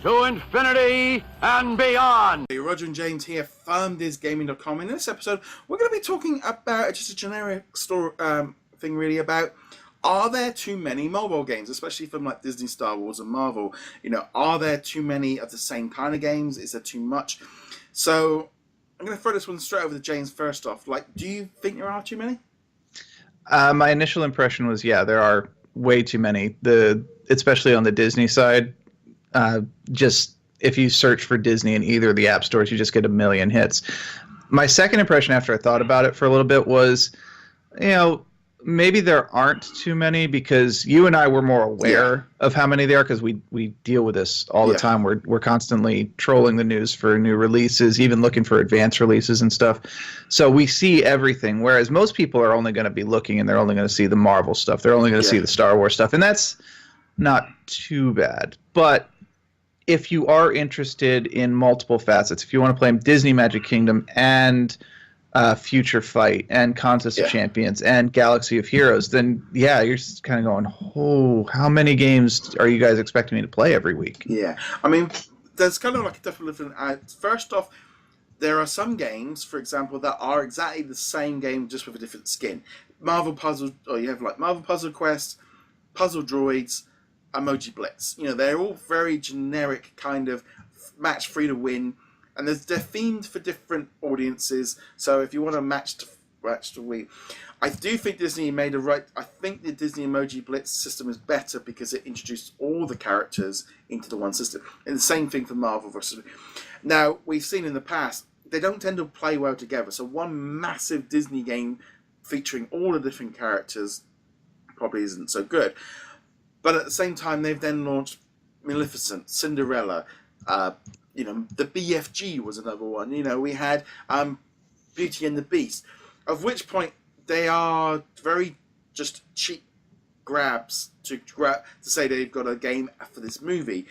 to infinity and beyond. Hey, Roger and James here from DisKingdom. In this episode, we're going to be talking about just a generic story thing, really, about are there too many mobile games, especially from like Disney, Star Wars, and Marvel? You know, are there too many of the same kind of games? Is there too much? So I'm going to throw this one straight over to James first off. Like, do you think there are too many? My initial impression was, yeah, there are way too many. Especially on the Disney side. Just if you search for Disney in either of the app stores, you just get a million hits. My second impression after I thought about it for a little bit was, maybe there aren't too many because you and I were more aware of how many there are because we deal with this all the time. We're constantly trolling the news for new releases, even looking for advanced releases and stuff. So we see everything, whereas most people are only going to be looking and they're only going to see the Marvel stuff. They're only going to see the Star Wars stuff, and that's not too bad. But if you are interested in multiple facets, if you want to play Disney Magic Kingdom and Future Fight and Contest of Champions and Galaxy of Heroes, then you're just kind of going, oh, how many games are you guys expecting me to play every week? Yeah, I mean, there's kind of like a different. First off, there are some games, for example, that are exactly the same game just with a different skin. Marvel Puzzle, or you have like Marvel Puzzle Quest, Puzzle Droids, Emoji Blitz. You know, they're all very generic kind of match free to win, and they're themed for different audiences. So if you want to match to win, I do think Disney made a right. I think the Disney Emoji Blitz system is better because it introduced all the characters into the one system. And the same thing for Marvel versus. Now we've seen in the past they don't tend to play well together. So one massive Disney game featuring all the different characters probably isn't so good. But at the same time, they've then launched Maleficent, Cinderella, the BFG was another one. You know, we had Beauty and the Beast, of which point they are very just cheap grabs to say they've got a game for this movie.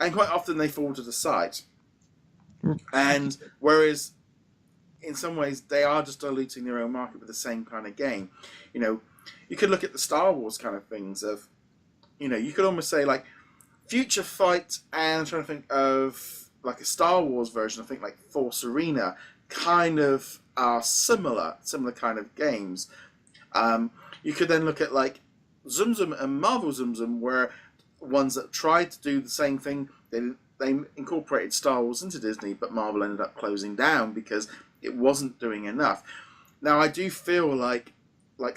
And quite often they fall to the side. And whereas in some ways they are just diluting their own market with the same kind of game. You know, you could look at the Star Wars kind of things of, you could almost say like Future Fight, and I'm trying to think of like a Star Wars version. I think like Force Arena kind of are similar kind of games. You could then look at like Zoom Zoom and Marvel Zoom Zoom, where ones that tried to do the same thing. They incorporated Star Wars into Disney, but Marvel ended up closing down because it wasn't doing enough. Now I do feel like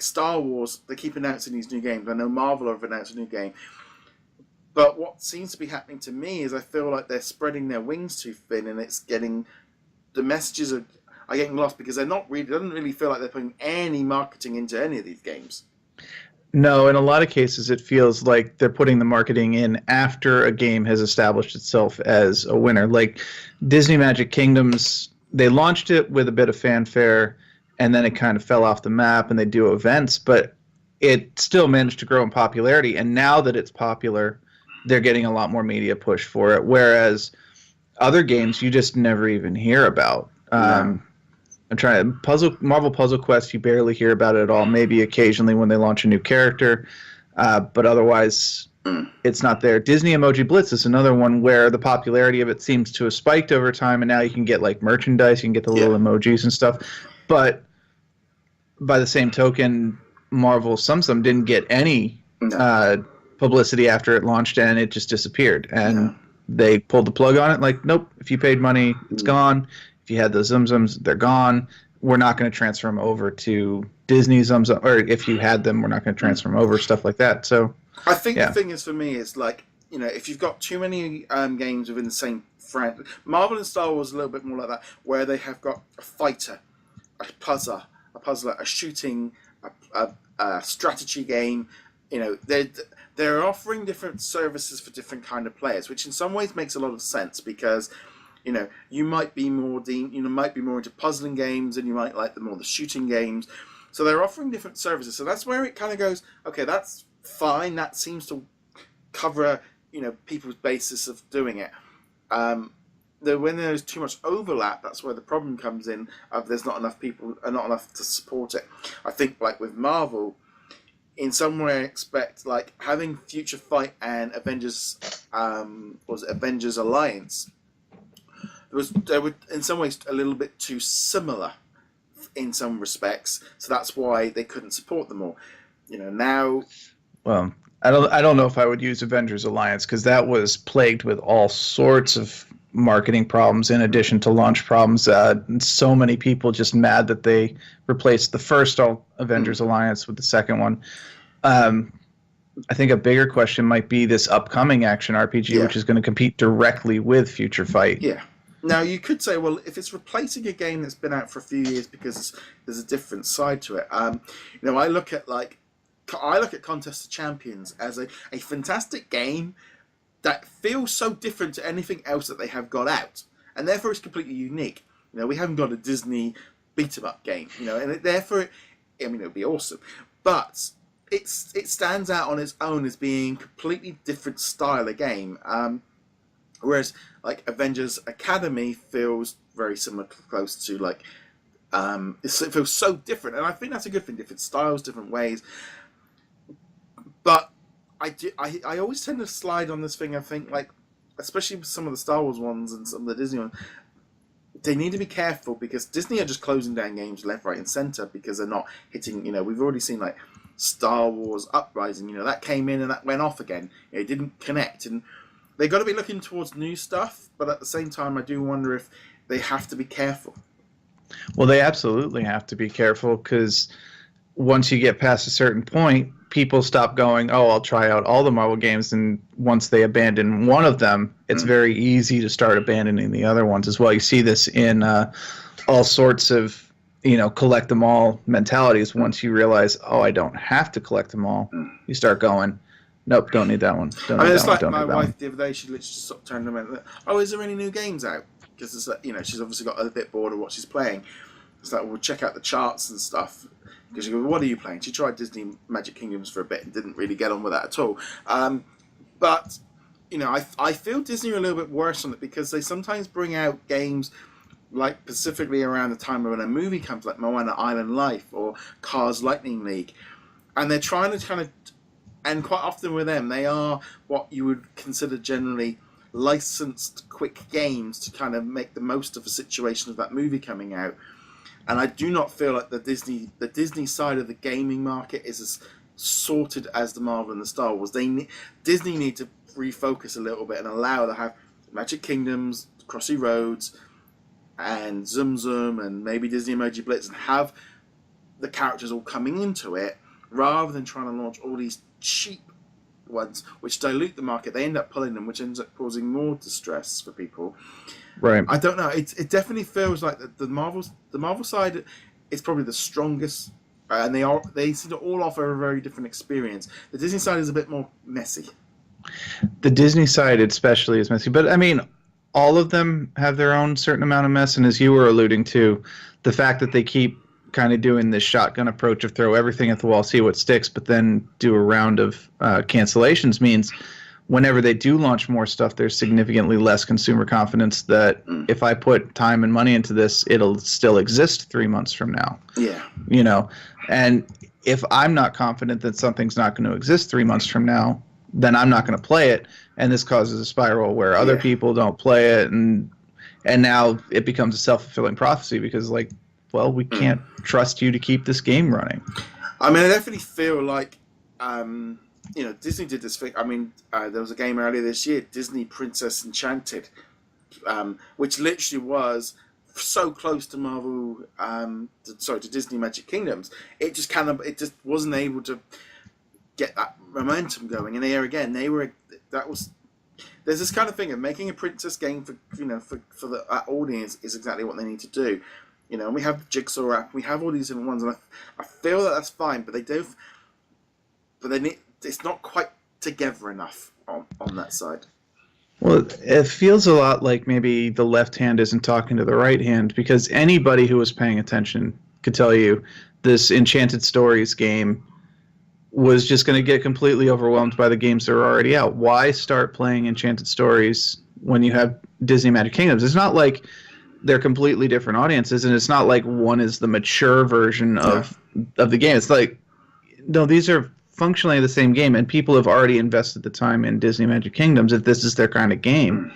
Star Wars, they keep announcing these new games. I know Marvel have announced a new game. But what seems to be happening to me is I feel like they're spreading their wings too thin, and the messages are getting lost because it doesn't really feel like they're putting any marketing into any of these games. No, in a lot of cases it feels like they're putting the marketing in after a game has established itself as a winner. Like Disney Magic Kingdoms, they launched it with a bit of fanfare, and then it kind of fell off the map, and they do events, but it still managed to grow in popularity. And now that it's popular, they're getting a lot more media push for it. Whereas other games you just never even hear about. I'm trying Marvel Puzzle Quest, you barely hear about it at all. Maybe occasionally when they launch a new character, but otherwise it's not there. Disney Emoji Blitz is another one where the popularity of it seems to have spiked over time, and now you can get like merchandise, you can get the little emojis and stuff. But by the same token, Marvel Sum didn't get any publicity after it launched, and it just disappeared. And they pulled the plug on it. Like, nope, if you paid money, it's gone. If you had those Zum Zums, they're gone. We're not going to transfer them over to Disney Zum Zum, or if you had them, we're not going to transfer them over, stuff like that. So I think the thing is, for me, is like, if you've got too many games within the same franchise, Marvel and Star Wars is a little bit more like that, where they have got a fighter, a puzzler, a shooting, a strategy game. They're offering different services for different kind of players, which in some ways makes a lot of sense because you might be more into puzzling games, and you might like the shooting games. So they're offering different services. So that's where it kind of goes, okay, that's fine. That seems to cover people's basis of doing it. When there's too much overlap, that's where the problem comes in. There's not enough people, not enough to support it. I think like with Marvel, in some way I expect like having Future Fight and Avengers Avengers Alliance. They were in some ways a little bit too similar in some respects, so that's why they couldn't support them all. Now. Well, I don't know if I would use Avengers Alliance because that was plagued with all sorts of marketing problems in addition to launch problems. So many people just mad that they replaced the first Avengers Alliance with the second one. I think a bigger question might be this upcoming action RPG, which is going to compete directly with Future Fight. Yeah. Now, you could say, well, if it's replacing a game that's been out for a few years because there's a different side to it. I look at Contest of Champions as a fantastic game that feels so different to anything else that they have got out, and therefore it's completely unique. We haven't got a Disney beat 'em up game, and therefore, it would be awesome, but it stands out on its own as being completely different style of game. Whereas like Avengers Academy feels very similar, close to like it feels so different, and I think that's a good thing. Different styles, different ways. But I always tend to slide on this thing. I think like, especially with some of the Star Wars ones and some of the Disney ones, they need to be careful because Disney are just closing down games left, right, and center because they're not hitting. We've already seen like Star Wars Uprising. That came in and that went off again. It didn't connect, and they've got to be looking towards new stuff. But at the same time, I do wonder if they have to be careful. Well, they absolutely have to be careful because once you get past a certain point, people stop going, oh, I'll try out all the Marvel games, and once they abandon one of them, it's very easy to start abandoning the other ones as well. You see this in all sorts of, collect them all mentalities. Once you realize, oh, I don't have to collect them all, you start going, nope, don't need that one. It's like my wife the other day, she literally just sort of turned around and went, oh, is there any new games out? Because she's obviously got a bit bored of what she's playing. It's like, we'll check out the charts and stuff. Because she goes, what are you playing? She tried Disney Magic Kingdoms for a bit and didn't really get on with that at all. But I feel Disney are a little bit worse on it because they sometimes bring out games like specifically around the time when a movie comes, like Moana Island Life or Cars Lightning League, and they're trying to kind of, and quite often with them, they are what you would consider generally licensed quick games to kind of make the most of a situation of that movie coming out. And I do not feel like the Disney side of the gaming market is as sorted as the Marvel and the Star Wars. Disney need to refocus a little bit and allow to have Magic Kingdoms, Crossy Roads, and Zoom Zoom, and maybe Disney Emoji Blitz, and have the characters all coming into it, rather than trying to launch all these cheap ones which dilute the market. They end up pulling them, which ends up causing more distress for people. Right. I don't know. It definitely feels like the Marvel side is probably the strongest, and they seem to all offer a very different experience. The Disney side is a bit more messy. The Disney side especially is messy, but I mean, all of them have their own certain amount of mess, and as you were alluding to, the fact that they keep kind of doing this shotgun approach of throw everything at the wall, see what sticks, but then do a round of cancellations means whenever they do launch more stuff, there's significantly less consumer confidence that if I put time and money into this, it'll still exist 3 months from now. Yeah. And if I'm not confident that something's not going to exist 3 months from now, then I'm not going to play it. And this causes a spiral where other people don't play it. And now it becomes a self-fulfilling prophecy because, like, well, we can't trust you to keep this game running. I mean, I definitely feel like, Disney did this thing. I mean, there was a game earlier this year, Disney Princess Enchanted, which literally was so close to Marvel, to Disney Magic Kingdoms. It just wasn't able to get that momentum going. And there again, there's this kind of thing of making a princess game for that audience is exactly what they need to do. And we have Jigsaw app, we have all these different ones, and I feel that that's fine, but it's not quite together enough on that side. Well, it feels a lot like maybe the left hand isn't talking to the right hand, because anybody who was paying attention could tell you this Enchanted Stories game was just going to get completely overwhelmed by the games that are already out. Why start playing Enchanted Stories when you have Disney Magic Kingdoms? It's not like they're completely different audiences, and it's not like one is the mature version of the game. It's like, no, these are functionally the same game, and people have already invested the time in Disney Magic Kingdoms. If this is their kind of game,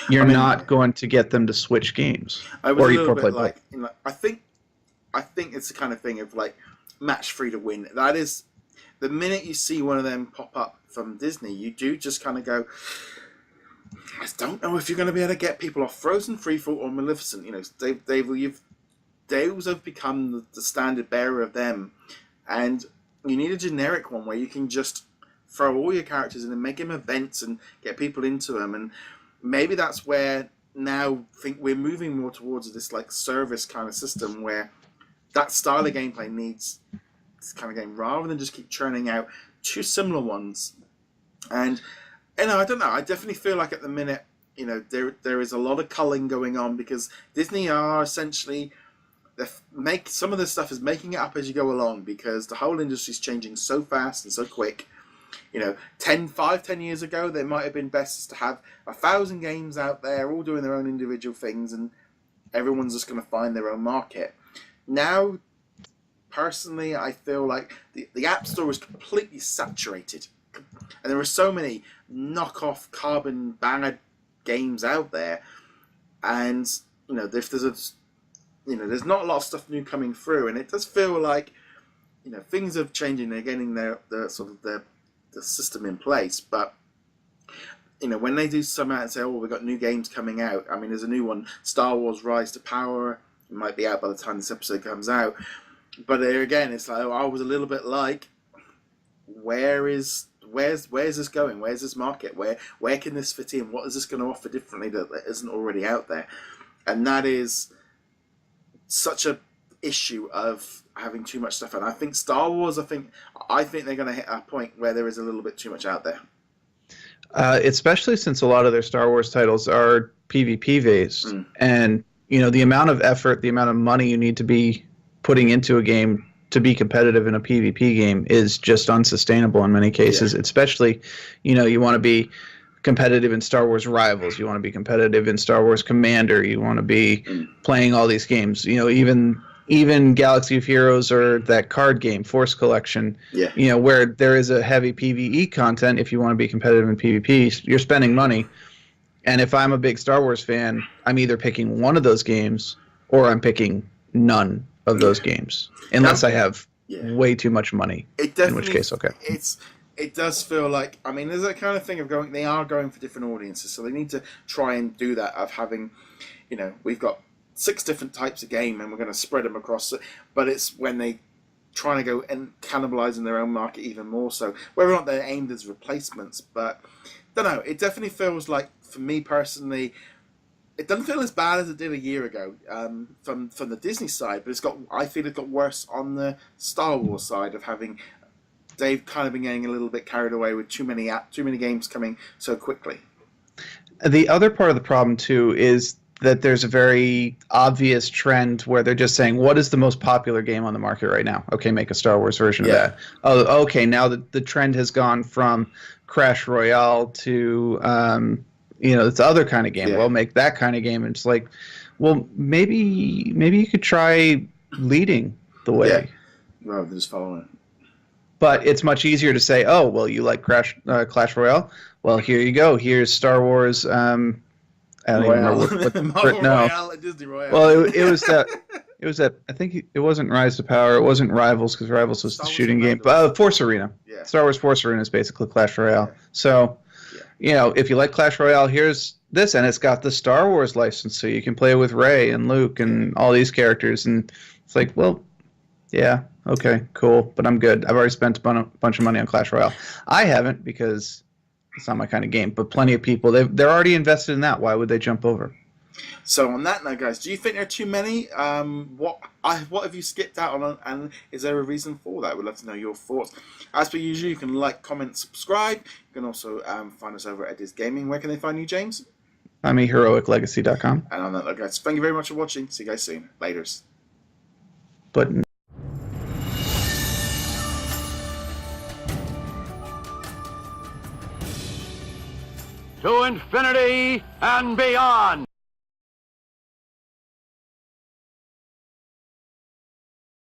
you're not going to get them to switch games. I was a little bit like, I think it's the kind of thing of like match free to win. That is, the minute you see one of them pop up from Disney, you do just kind of go, I don't know if you're going to be able to get people off Frozen, Freefall, or Maleficent. You know, those have become the standard bearer of them, and you need a generic one where you can just throw all your characters in and make them events and get people into them. And maybe that's where now I think we're moving more towards this like service kind of system where that style of gameplay needs this kind of game rather than just keep churning out two similar ones. And I don't know. I definitely feel like at the minute, you know, there is a lot of culling going on because Disney are essentially some of this stuff is making it up as you go along because the whole industry is changing so fast and so quick. You know, 10 years ago, there might have been best to have 1,000 games out there, all doing their own individual things, and everyone's just going to find their own market. Now, personally, I feel like the App Store is completely saturated. And there are so many knockoff carbon bad games out there. And, you know, there's not a lot of stuff new coming through. And it does feel like, you know, things are changing. They're getting the system in place. But, you know, when they do some out and say, oh, we've got new games coming out. I mean, there's a new one, Star Wars Rise to Power. It might be out by the time this episode comes out. But there again, it's like, I was a little bit like, where's this going? Where's this market? Where can this fit in? What is this going to offer differently that isn't already out there? And that is such a issue of having too much stuff. And I think Star Wars, I think they're going to hit a point where there is a little bit too much out there. Especially since a lot of their Star Wars titles are PvP based, and you know the amount of effort, the amount of money you need to be putting into a game to be competitive in a PvP game is just unsustainable in many cases. Yeah. Especially, you know, you want to be competitive in Star Wars Rivals, you want to be competitive in Star Wars Commander, you want to be playing all these games. You know, even Galaxy of Heroes or that card game, Force Collection, you know, where there is a heavy PvE content. If you want to be competitive in PvP, you're spending money. And if I'm a big Star Wars fan, I'm either picking one of those games or I'm picking none of those games, unless I have way too much money. In which case, okay. It does feel like, I mean, there's that kind of thing of they are going for different audiences, so they need to try and do that of having, you know, we've got 6 different types of game and we're going to spread them across it, but it's when they trying to go and cannibalizing their own market even more so, whether or not they're aimed as replacements. But don't know, it definitely feels like, for me personally, it doesn't feel as bad as it did a year ago from the Disney side, but I feel it got worse on the Star Wars side of having. They've kind of been getting a little bit carried away with too many games coming so quickly. The other part of the problem too is that there's a very obvious trend where they're just saying, what is the most popular game on the market right now? Okay, make a Star Wars version of that. Oh, okay, now the trend has gone from Crash Royale to you know, it's the other kind of game. Well, make that kind of game. And it's like, well, maybe you could try leading the way. Yeah. Rather than just following. But it's much easier to say, oh, well, you like Clash Royale? Well, here you go. Here's Star Wars. I don't even remember what Royale at Disney Royale. Well, it was that. I think it wasn't Rise to Power. It wasn't Rivals because Rivals was the shooting game. But Force Arena. Yeah. Star Wars Force Arena is basically Clash Royale. Yeah. So, you know, if you like Clash Royale, here's this, and it's got the Star Wars license, so you can play with Rey and Luke and all these characters, and it's like, well, yeah. Okay, cool, but I'm good. I've already spent a bunch of money on Clash Royale. I haven't because it's not my kind of game, but plenty of people, they're already invested in that. Why would they jump over? So on that note, guys, do you think there are too many? What have you skipped out on, and is there a reason for that? We'd love to know your thoughts. As per usual, you can like, comment, subscribe. You can also find us over at DisKingdom. Where can they find you, James? I'm heroiclegacy.com. And on that note, guys, thank you very much for watching. See you guys soon. Laters. But... to infinity and beyond.